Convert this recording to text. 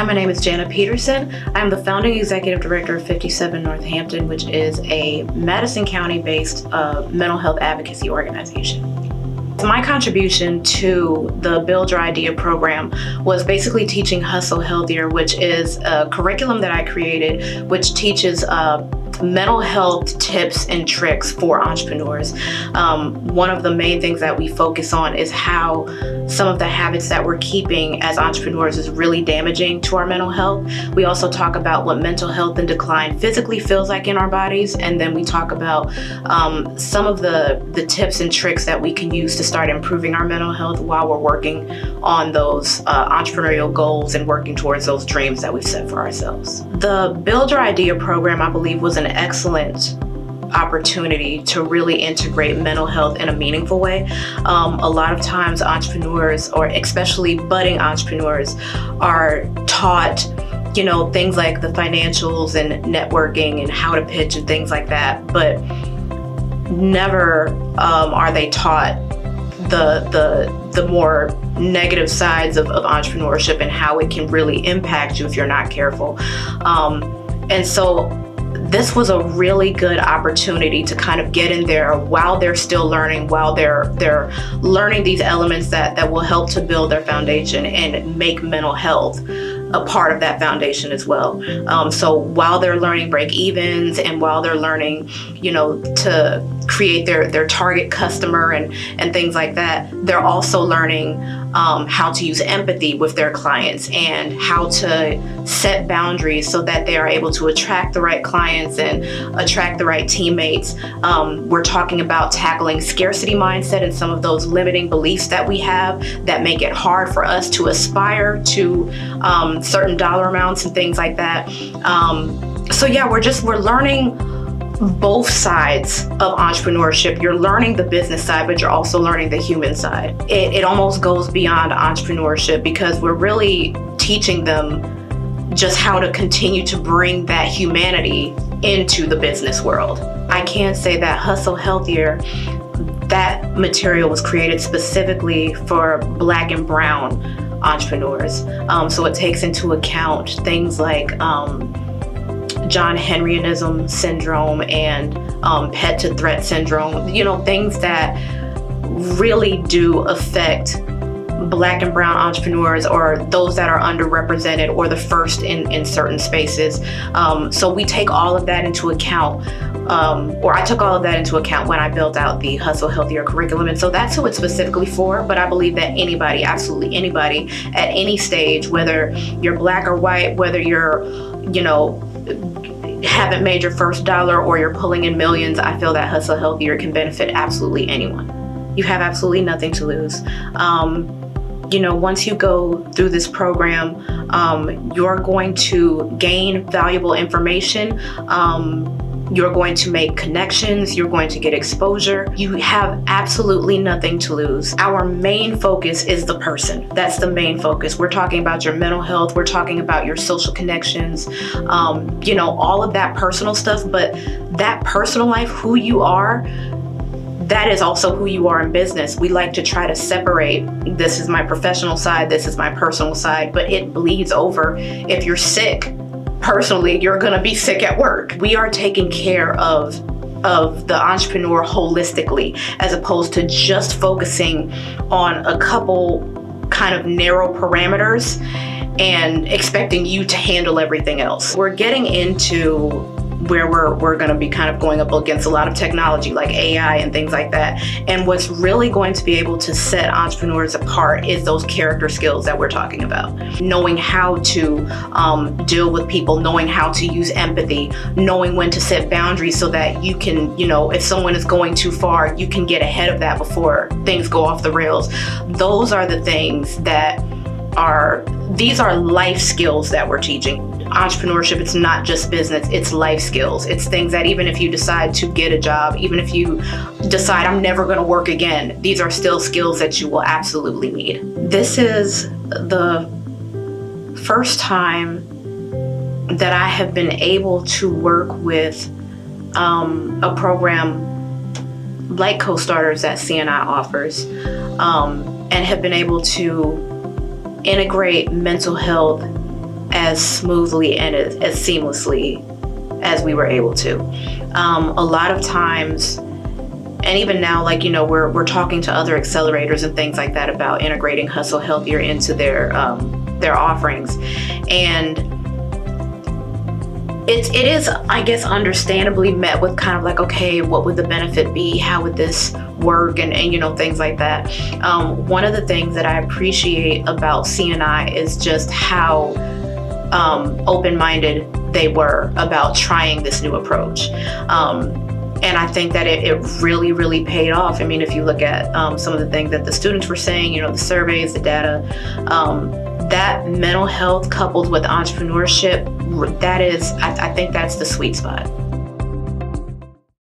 Hi, my name is Jana Peterson. I'm the founding executive director of 57 Northampton, which is a Madison County-based mental health advocacy organization. My contribution to the Build Your Idea program was basically teaching Hustle Healthier, which is a curriculum that I created, which teaches mental health tips and tricks for entrepreneurs. One of the main things that we focus on is how some of the habits that we're keeping as entrepreneurs is really damaging to our mental health. We also talk about what mental health and decline physically feels like in our bodies, and then we talk about some of the tips and tricks that we can use to start improving our mental health while we're working on those entrepreneurial goals and working towards those dreams that we've set for ourselves. The Build Your Idea program, I believe, was an excellent opportunity to really integrate mental health in a meaningful way. A lot of times entrepreneurs, or especially budding entrepreneurs, are taught things like the financials and networking and how to pitch and things like that, but never are they taught the more negative sides of entrepreneurship and how it can really impact you if you're not careful. And so this was a really good opportunity to kind of get in there while they're still learning, while they're learning these elements that will help to build their foundation and make mental health a part of that foundation as well. So while they're learning break evens and while they're learning, to create their target customer and things like that, they're also learning how to use empathy with their clients and how to set boundaries so that they are able to attract the right clients and attract the right teammates. We're talking about tackling scarcity mindset and some of those limiting beliefs that we have that make it hard for us to aspire to certain dollar amounts and things like that. So yeah, we're learning both sides of entrepreneurship. You're learning the business side, but you're also learning the human side. It almost goes beyond entrepreneurship because we're really teaching them just how to continue to bring that humanity into the business world. I can say that Hustle Healthier, that material was created specifically for Black and Brown entrepreneurs. So it takes into account things like John Henryanism syndrome and pet to threat syndrome, things that really do affect Black and Brown entrepreneurs or those that are underrepresented or the first in certain spaces. So we take all of that into account, or I took all of that into account when I built out the Hustle Healthier curriculum. And so that's who it's specifically for. But I believe that anybody, absolutely anybody at any stage, whether you're Black or white, whether you're, haven't made your first dollar or you're pulling in millions, I feel that Hustle Healthier can benefit absolutely anyone. You have absolutely nothing to lose. Once you go through this program, you're going to gain valuable information. You're going to make connections. You're going to get exposure. You have absolutely nothing to lose. Our main focus is the person. That's the main focus. We're talking about your mental health. We're talking about your social connections, all of that personal stuff. But that personal life, who you are, that is also who you are in business. We like to try to separate, this is my professional side, this is my personal side, but it bleeds over. If you're sick personally, you're gonna be sick at work. We are taking care of the entrepreneur holistically, as opposed to just focusing on a couple kind of narrow parameters and expecting you to handle everything else. We're getting into where we're going to be kind of going up against a lot of technology like AI and things like that. And what's really going to be able to set entrepreneurs apart is those character skills that we're talking about. Knowing how to deal with people, knowing how to use empathy, knowing when to set boundaries so that you can, if someone is going too far, you can get ahead of that before things go off the rails. Those are the things these are life skills that we're teaching. Entrepreneurship, it's not just business, it's life skills. It's things that even if you decide to get a job, even if you decide I'm never going to work again, these are still skills that you will absolutely need. This is the first time that I have been able to work with a program like Co-Starters that CNI offers, and have been able to integrate mental health as smoothly and as seamlessly as we were able to. A lot of times, and even now, like, you know, we're talking to other accelerators and things like that about integrating Hustle Healthier into their offerings, and it is, I guess, understandably met with kind of like, okay, what would the benefit be? How would this work? And you know, things like that. One of the things that I appreciate about CNI is just how open-minded they were about trying this new approach. And I think that it really, really paid off. I mean, if you look at some of the things that the students were saying, you know, the surveys, the data, that mental health coupled with entrepreneurship, that is, I think that's the sweet spot.